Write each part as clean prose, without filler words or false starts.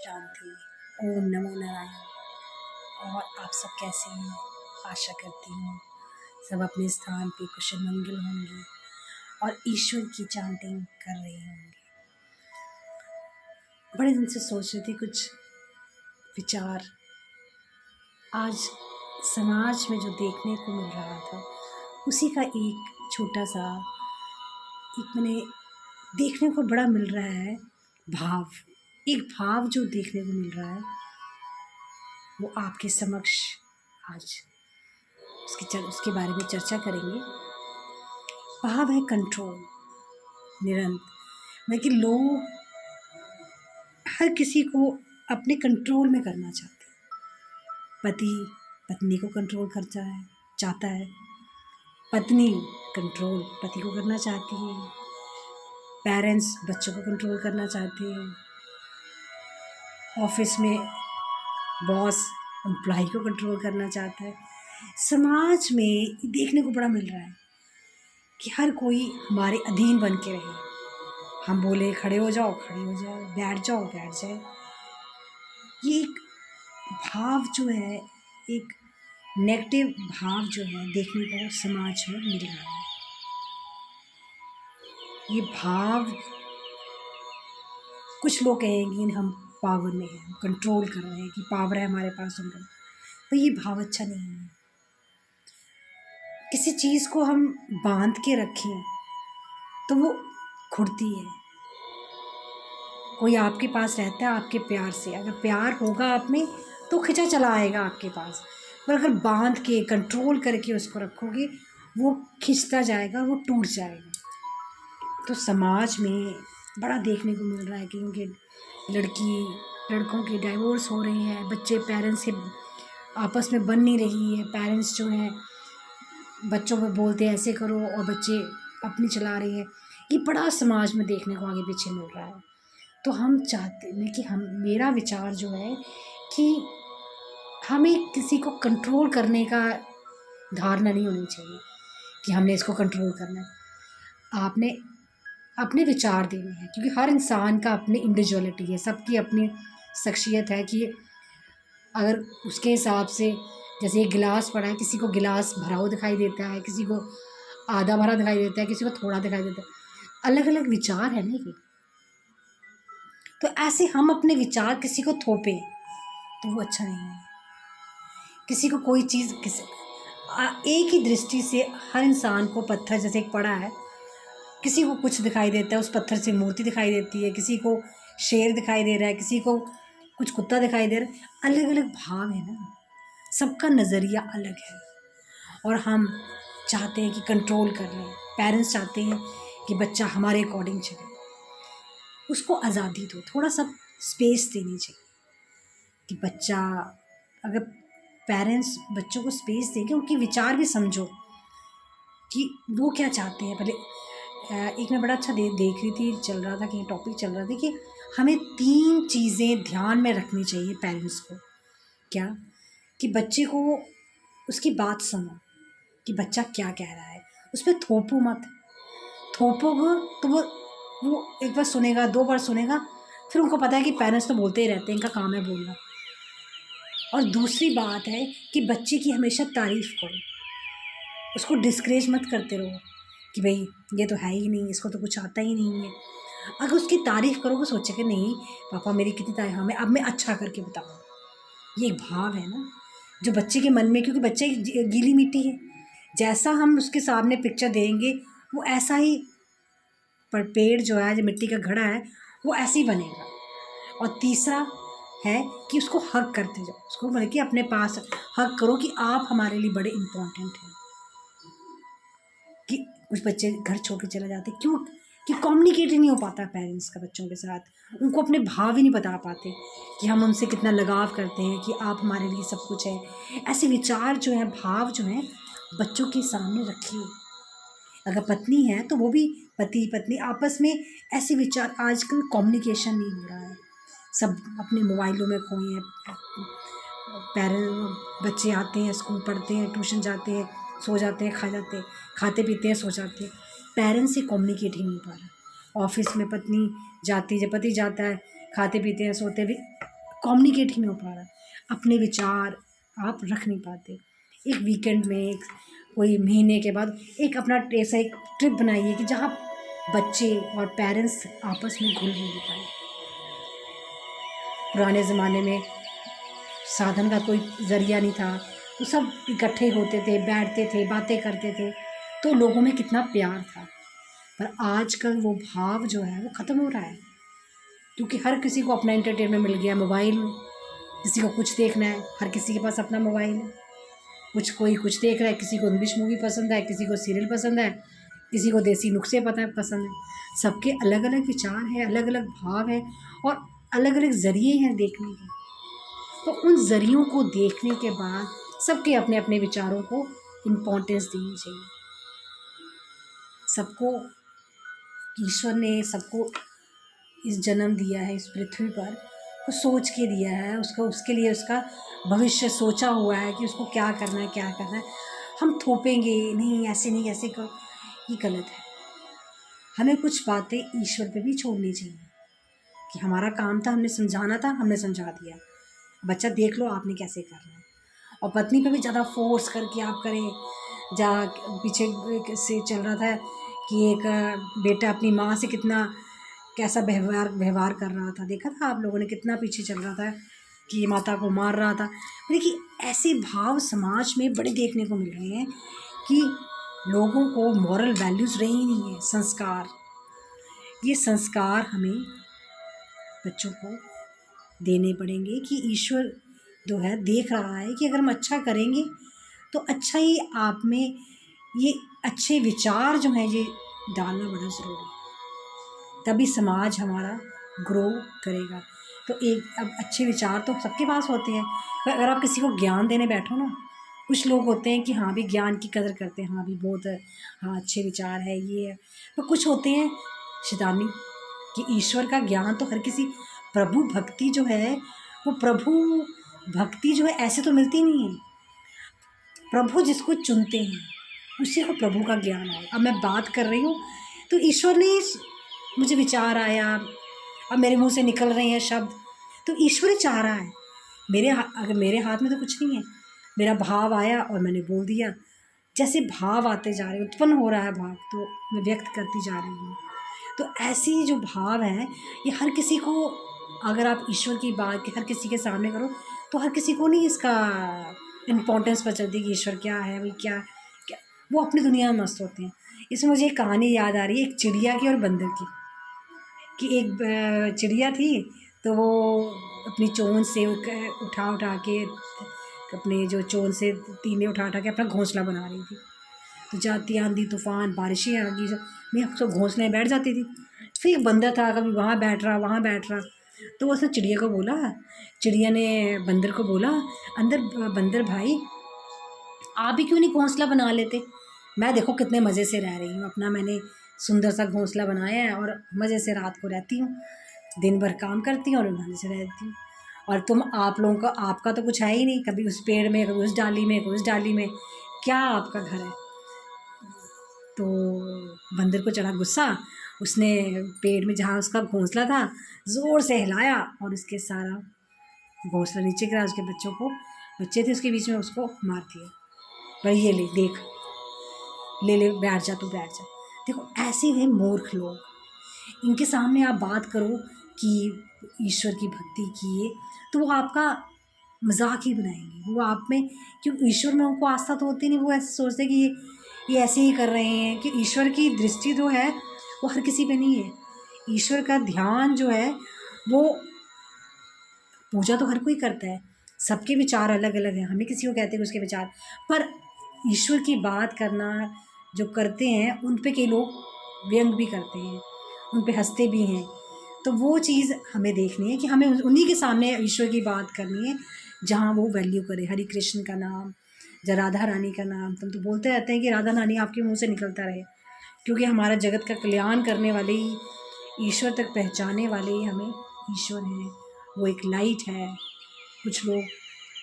शांति। ओम नमो नारायण। और आप सब कैसे हैं? आशा करती हूँ सब अपने स्थान पे कुशल मंगल होंगे और ईश्वर की चैंटिंग कर रहे होंगे। बड़े दिन से सोच रही थी कुछ विचार आज समाज में जो देखने को मिल रहा था उसी का एक छोटा सा एक मैंने देखने को बड़ा मिल रहा है एक भाव जो देखने को मिल रहा है वो आपके समक्ष आज उसके बारे में चर्चा करेंगे। भाव है कंट्रोल। निरंतर कि लोग हर किसी को अपने कंट्रोल में करना चाहते हैं। पति पत्नी को कंट्रोल करता है चाहता है, पत्नी कंट्रोल पति को करना चाहती है, पेरेंट्स बच्चों को कंट्रोल करना चाहते हैं, ऑफिस में बॉस एम्प्लॉय को कंट्रोल करना चाहता है। समाज में देखने को बड़ा मिल रहा है कि हर कोई हमारे अधीन बन के रहे। हम बोले खड़े हो जाओ खड़े हो जाओ, बैठ जाओ बैठ जाए। ये एक भाव जो है, एक नेगेटिव भाव जो है देखने को समाज में मिल रहा है। ये भाव कुछ लोग कहेंगे हम पावर में हैं, कंट्रोल कर रहे हैं कि पावर है हमारे पास उनका, तो ये भाव अच्छा नहीं है। किसी चीज़ को हम बांध के रखें तो वो खुरती है। कोई आपके पास रहता है आपके प्यार से, अगर प्यार होगा आप में तो खिंचा चला आएगा आपके पास, पर अगर बांध के कंट्रोल करके उसको रखोगे वो खिंचता जाएगा, वो टूट जाएगा। तो समाज में बड़ा देखने को मिल रहा है क्योंकि लड़कों के डाइवोर्स हो रहे हैं, बच्चे पेरेंट्स से आपस में बन नहीं रही है। पेरेंट्स जो हैं बच्चों को बोलते हैं ऐसे करो और बच्चे अपनी चला रहे हैं। ये बड़ा समाज में देखने को आगे पीछे मिल रहा है। तो हम चाहते हैं कि मेरा विचार जो है कि हमें किसी को कंट्रोल करने का धारणा नहीं होनी चाहिए कि हमने इसको कंट्रोल करना है। आपने अपने विचार देने हैं क्योंकि हर इंसान का अपनी इंडिविजुअलिटी है, सबकी अपनी शख्सियत है कि अगर उसके हिसाब से जैसे एक गिलास पड़ा है, किसी को गिलास भरा हुआ दिखाई देता है, किसी को आधा भरा दिखाई देता है, किसी को थोड़ा दिखाई देता है। अलग अलग विचार है ना ये। तो ऐसे हम अपने विचार किसी को थोपें तो वो अच्छा नहीं है। किसी को कोई चीज़ एक ही दृष्टि से हर इंसान को पत्थर जैसे एक पड़ा है, किसी को कुछ दिखाई देता है, उस पत्थर से मूर्ति दिखाई देती है, किसी को शेर दिखाई दे रहा है, किसी को कुछ कुत्ता दिखाई दे रहा है। अलग अलग भाव है ना, सबका नज़रिया अलग है। और हम चाहते हैं कि कंट्रोल कर लें। पेरेंट्स चाहते हैं कि बच्चा हमारे अकॉर्डिंग चले, उसको आज़ादी दो, थोड़ा सा स्पेस देनी चाहिए कि बच्चा, अगर पेरेंट्स बच्चों को स्पेस देंगे, उनके विचार भी समझो कि वो क्या चाहते हैं। पहले एक मैं बड़ा अच्छा देख रही थी, चल रहा था कि टॉपिक चल रहा था कि हमें 3 चीज़ें ध्यान में रखनी चाहिए पेरेंट्स को। क्या कि बच्चे को उसकी बात सुनो कि बच्चा क्या कह रहा है, उस पर थोपो मत। थोपोगे तो वो एक बार सुनेगा, 2 बार सुनेगा, फिर उनको पता है कि पेरेंट्स तो बोलते ही रहते हैं, इनका काम है बोलना। और दूसरी बात है कि बच्चे की हमेशा तारीफ़ करो, उसको डिस्करेज मत करते रहो कि भाई ये तो है ही नहीं, इसको तो कुछ आता ही नहीं है। अगर उसकी तारीफ़ करोगे सोचे कि नहीं पापा मेरी कितनी तारीफ, हमें अब मैं अच्छा करके बताऊँ। ये एक भाव है ना जो बच्चे के मन में, क्योंकि बच्चे गीली मिट्टी है, जैसा हम उसके सामने पिक्चर देंगे वो ऐसा ही, पर पेड़ जो है जो मिट्टी का घड़ा है वो ऐसे ही बनेगा। और तीसरा है कि उसको हग करते जाओ, उसको बोले कि अपने पास हग करो कि आप हमारे लिए बड़े इम्पोर्टेंट हैं। कि कुछ बच्चे घर छोड़ के चले जाते क्यों कि कम्युनिकेट ही नहीं हो पाता पेरेंट्स का बच्चों के साथ, उनको अपने भाव ही नहीं बता पाते कि हम उनसे कितना लगाव करते हैं, कि आप हमारे लिए सब कुछ है। ऐसे विचार जो है, भाव जो है बच्चों के सामने रखिए। अगर पत्नी है तो वो भी पति पत्नी आपस में ऐसे विचार, आजकल कम्युनिकेशन नहीं हो रहा है, सब अपने मोबाइलों में खोए हैं। बच्चे आते हैं, स्कूल पढ़ते हैं, ट्यूशन जाते हैं, सो जाते हैं, खा जाते हैं, खाते पीते हैं, सो जाते हैं। पेरेंट्स से कम्युनिकेट ही नहीं पा रहा। ऑफिस में पत्नी जाती है, पति जाता है, खाते पीते हैं, सोते भी, कम्युनिकेट ही नहीं हो पा रहा, अपने विचार आप रख नहीं पाते। एक वीकेंड में, एक कोई महीने के बाद एक अपना ऐसा एक ट्रिप बनाइए कि जहाँ बच्चे और पेरेंट्स आपस में घुल मिल पाए। पुराने ज़माने में साधन का कोई ज़रिया नहीं था, तो सब इकट्ठे होते थे, बैठते थे, बातें करते थे, तो लोगों में कितना प्यार था। पर आजकल वो भाव जो है वो ख़त्म हो रहा है, क्योंकि हर किसी को अपना एंटरटेनमेंट मिल गया मोबाइल में। किसी को कुछ देखना है, हर किसी के पास अपना मोबाइल है। कोई कुछ देख रहा है, किसी को इंग्लिश मूवी पसंद है, किसी को सीरियल पसंद है, किसी को देसी नुस्खे पसंद है। सबके अलग अलग विचार हैं, अलग अलग भाव है और अलग अलग ज़रिए हैं देखने के। तो उन ज़रियों को देखने के बाद सबके अपने अपने विचारों को इम्पोर्टेंस देनी चाहिए। सबको ईश्वर ने सबको इस जन्म दिया है इस पृथ्वी पर, वो सोच के दिया है उसको, उसके लिए उसका भविष्य सोचा हुआ है कि उसको क्या करना है, क्या करना है। हम थोपेंगे नहीं, ऐसे नहीं, ऐसे करो, ये गलत है। हमें कुछ बातें ईश्वर पे भी छोड़नी चाहिए कि हमारा काम था, हमने समझाना था, हमने समझा दिया, बच्चा देख लो आपने कैसे करना है। और पत्नी पे भी ज़्यादा फोर्स करके आप करें। जा पीछे से चल रहा था कि एक बेटा अपनी माँ से कितना कैसा व्यवहार कर रहा था, देखा था आप लोगों ने, कितना पीछे चल रहा था कि माता को मार रहा था। देखिए ऐसे भाव समाज में बड़े देखने को मिल रहे हैं कि लोगों को मॉरल वैल्यूज़ रही नहीं है, संस्कार। ये संस्कार हमें बच्चों को देने पड़ेंगे कि ईश्वर जो है देख रहा है कि अगर हम अच्छा करेंगे तो अच्छा ही आप में ये अच्छे विचार जो हैं ये डालना बड़ा ज़रूरी है, तभी समाज हमारा ग्रो करेगा। तो एक अब अच्छे विचार तो सबके पास होते हैं, पर अगर आप किसी को ज्ञान देने बैठो ना, कुछ लोग होते हैं कि हाँ भी ज्ञान की कदर करते हैं, हाँ भी बहुत हाँ अच्छे विचार है ये है, पर कुछ होते हैं शैतानी कि ईश्वर का ज्ञान तो हर किसी, प्रभु भक्ति जो है वो प्रभु भक्ति जो है ऐसे तो मिलती नहीं है। प्रभु जिसको चुनते हैं उसी को प्रभु का ज्ञान आए। अब मैं बात कर रही हूँ तो ईश्वर ने मुझे विचार आया, अब मेरे मुंह से निकल रहे हैं शब्द, तो ईश्वर ही चाह रहा है। अगर मेरे हाथ में तो कुछ नहीं है, मेरा भाव आया और मैंने बोल दिया। जैसे भाव आते जा रहे हैं, उत्पन्न हो रहा है भाव, तो मैं व्यक्त करती जा रही हूँ। तो ऐसी जो भाव है ये हर किसी को, अगर आप ईश्वर की बात हर किसी के सामने करो तो हर किसी को नहीं इसका इम्पोर्टेंस पता चलती कि ईश्वर क्या है, भाई क्या क्या, वो अपनी दुनिया में मस्त होते हैं। इसमें मुझे एक कहानी याद आ रही है, एक चिड़िया की और बंदर की। कि एक चिड़िया थी, तो वो अपनी चोंच से उठा के अपने जो चोंच से तीने उठा के अपना घोंसला बना रही थी। तो जाती आंधी तूफान बारिशें आ गई, मैं तो घोंसले में बैठ जाती थी। फिर एक बंदर था, कभी वहाँ बैठ रहा वहाँ बैठ रहा, तो उसने चिड़िया को बोला, चिड़िया ने बंदर को बोला, बंदर भाई आप भी क्यों नहीं घोंसला बना लेते, मैं देखो कितने मज़े से रह रही हूँ, अपना मैंने सुंदर सा घोंसला बनाया है और मज़े से रात को रहती हूँ, दिन भर काम करती हूँ और मज़े से रहती हूँ। और आप लोगों का, आपका तो कुछ है ही नहीं, कभी उस पेड़ में, कभी उस डाली में, कभी उस डाली में, क्या आपका घर है। तो बंदर को चढ़ा गुस्सा, उसने पेड़ में जहाँ उसका घोंसला था ज़ोर से हिलाया और उसके सारा घोंसला नीचे गिरा, उसके बच्चे थे उसके बीच में, उसको मार दिया। भाई ये ले देख, ले बैठ जा, तू बैठ जा। देखो ऐसे हैं मूर्ख लोग, इनके सामने आप बात करो कि ईश्वर की भक्ति किए तो वो आपका मजाक ही बनाएंगे। वो आप में, क्यों ईश्वर में उनको आस्था तो होती नहीं, वो ऐसे सोचते कि ये ऐसे ही कर रहे हैं। कि ईश्वर की दृष्टि जो है वो हर किसी पे नहीं है। ईश्वर का ध्यान जो है वो, पूजा तो हर कोई करता है, सबके विचार अलग अलग हैं, हमें किसी को कहते हैं उसके विचार, पर ईश्वर की बात करना जो करते हैं उन पे कई लोग व्यंग भी करते हैं, उन पे हंसते भी हैं। तो वो चीज़ हमें देखनी है कि हमें उन्हीं के सामने ईश्वर की बात करनी है जहाँ वो वैल्यू करे। हरि कृष्ण का नाम या राधा रानी का नाम, तुम तो बोलते रहते हैं कि राधा रानी आपके मुंह से निकलता रहे, क्योंकि हमारा जगत का कल्याण करने वाले ही, ईश्वर तक पहुँचाने वाले ही हमें ईश्वर हैं। वो एक लाइट है। कुछ लोग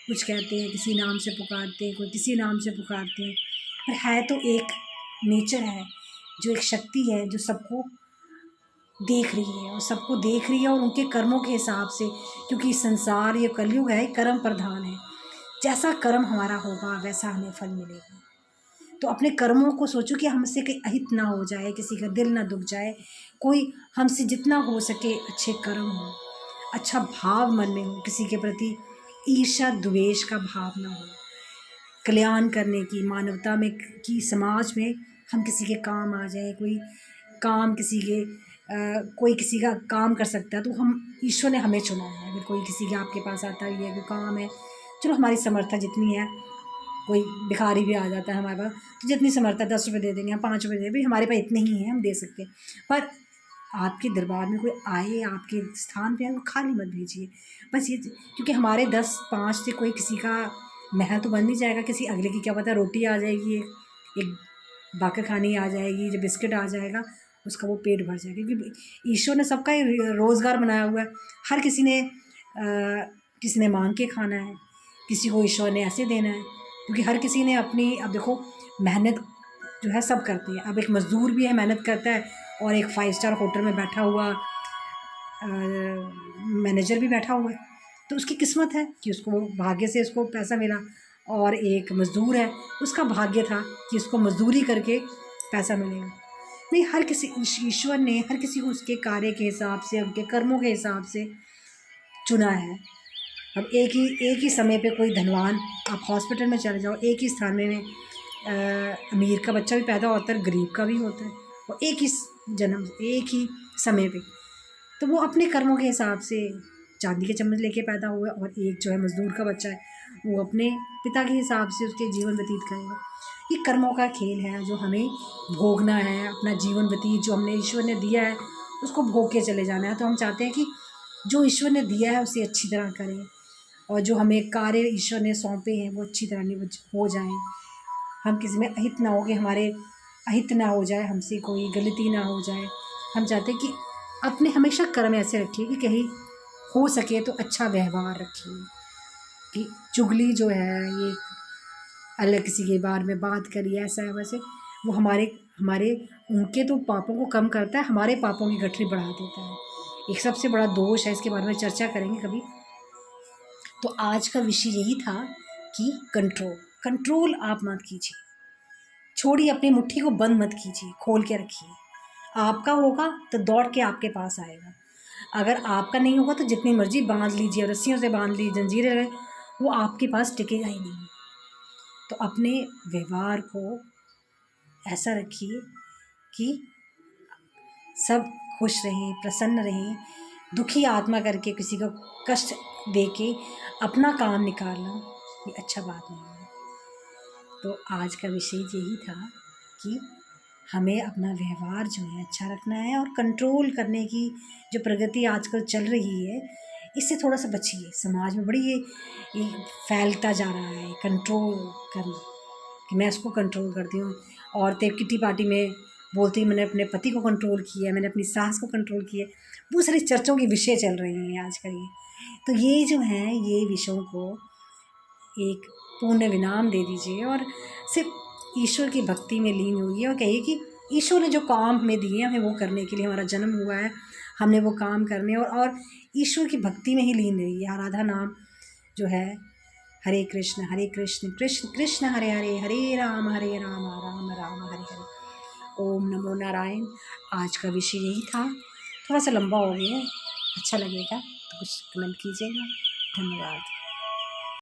कुछ कहते हैं, किसी नाम से पुकारते हैं, कोई किसी नाम से पुकारते हैं, पर है तो एक नेचर है, जो एक शक्ति है जो सबको देख रही है और सबको देख रही है, और उनके कर्मों के हिसाब से, क्योंकि संसार ये कलयुग है, कर्म प्रधान है। जैसा कर्म हमारा होगा वैसा हमें फल मिलेगा। तो अपने कर्मों को सोचो कि हमसे कहीं अहित ना हो जाए, किसी का दिल ना दुख जाए, कोई हमसे जितना हो सके अच्छे कर्म हो, अच्छा भाव मन में हो, किसी के प्रति ईर्ष्या द्वेष का भाव ना हो, कल्याण करने की, मानवता में की, समाज में हम किसी के काम आ जाए, कोई काम किसी के कोई किसी का काम कर सकता है तो हम, ईश्वर ने हमें चुना है। अगर कोई किसी के आपके पास आता है, ये कोई काम है, चलो हमारी समर्था जितनी है, कोई भिखारी भी आ जाता है हमारे पास, तो जितनी समर्थ है 10 रुपये दे देंगे, हम 5 रुपये दे देंगे, हमारे पास इतने ही हैं, हम दे सकते हैं। पर आपके दरबार में कोई आए, आपके स्थान पे आए, वो खाली मत भेजिए। बस ये, क्योंकि हमारे 10-5 से कोई किसी का महल तो बन नहीं जाएगा, किसी अगले की क्या पता रोटी आ जाएगी, एक बाकर खानी आ जाएगी, जो बिस्किट आ जाएगा, उसका वो पेट भर जाएगा। क्योंकि ईश्वर ने सबका ही रोज़गार बनाया हुआ है। हर किसी ने मांग के खाना है, किसी को ईश्वर ने ऐसे देना है, क्योंकि हर किसी ने अपनी, अब देखो मेहनत जो है सब करते हैं। अब एक मज़दूर भी है, मेहनत करता है, और एक 5 स्टार होटल में बैठा हुआ मैनेजर भी बैठा हुआ है, तो उसकी किस्मत है कि उसको भाग्य से उसको पैसा मिला। और एक मज़दूर है, उसका भाग्य था कि उसको मज़दूरी करके पैसा मिलेगा। नहीं, हर किसी, ईश्वर ने हर किसी को उसके कार्य के हिसाब से, उनके कर्मों के हिसाब से चुना है। अब एक ही समय पे कोई धनवान, आप हॉस्पिटल में चले जाओ, एक ही स्थान में अमीर का बच्चा भी पैदा होता है, गरीब का भी होता है, और एक ही जन्म, एक ही समय पे। तो वो अपने कर्मों के हिसाब से चांदी के चम्मच लेके पैदा हुआ, और एक जो है मज़दूर का बच्चा है, वो अपने पिता के हिसाब से उसके जीवन व्यतीत करेगा। ये कर्मों का खेल है जो हमें भोगना है। अपना जीवन व्यतीत जो हमने, ईश्वर ने दिया है, उसको भोग के चले जाना है। तो हम चाहते हैं कि जो ईश्वर ने दिया है उसे अच्छी तरह करें, और जो हमें कार्य ईश्वर ने सौंपे हैं वो अच्छी तरह हो जाएं। हम किसी में अहित ना हो, कि हमारे अहित ना हो जाए, हमसे कोई गलती ना हो जाए। हम चाहते हैं कि अपने हमेशा कर्म ऐसे रखिए कि कहीं हो सके तो अच्छा व्यवहार रखिए, कि चुगली जो है, ये अलग किसी के बारे में बात करिए, ऐसा है वैसे, वो हमारे हमारे उनके तो पापों को कम करता है, हमारे पापों की गठरी बढ़ा देता है। एक सबसे बड़ा दोष है, इसके बारे में चर्चा करेंगे कभी। तो आज का विषय यही था कि कंट्रोल आप मत कीजिए, छोड़िए, अपनी मुट्ठी को बंद मत कीजिए, खोल के रखिए। आपका होगा तो दौड़ के आपके पास आएगा, अगर आपका नहीं होगा तो जितनी मर्जी बांध लीजिए, रस्सियों से बांध लीजिए, जंजीरें लगे, वो आपके पास टिकेगा ही नहीं। तो अपने व्यवहार को ऐसा रखिए कि सब खुश रहें, प्रसन्न रहें। दुखी आत्मा करके किसी को कष्ट दे के अपना काम निकालना ये अच्छा बात नहीं है। तो आज का विषय यही था कि हमें अपना व्यवहार जो है अच्छा रखना है, और कंट्रोल करने की जो प्रगति आजकल चल रही है, इससे थोड़ा सा बचिए। समाज में बड़ी ये फैलता जा रहा है कंट्रोल करना, कि मैं उसको कंट्रोल करती हूँ। औरतें किटी पार्टी में बोलती हैं मैंने अपने पति को कंट्रोल किया, मैंने अपनी सास को कंट्रोल किया। बहुत सारी चर्चाओं के विषय चल रहे हैं आजकल ये। तो ये जो हैं, ये विषयों को एक पूर्ण विराम दे दीजिए, और सिर्फ ईश्वर की भक्ति में लीन होइए, और कहिए कि ईश्वर ने जो काम हमें दिए हमें वो करने के लिए हमारा जन्म हुआ है, हमने वो काम करने, और ईश्वर की भक्ति में ही लीन रहिए। आराधा नाम जो है, हरे कृष्ण कृष्ण कृष्ण हरे हरे, हरे राम राम राम हरे हरे। ओम नमो नारायण। आज का विषय यही था, थोड़ा सा लंबा हो गया, अच्छा लगेगा तो कुछ कमेंट कीजिएगा। धन्यवाद।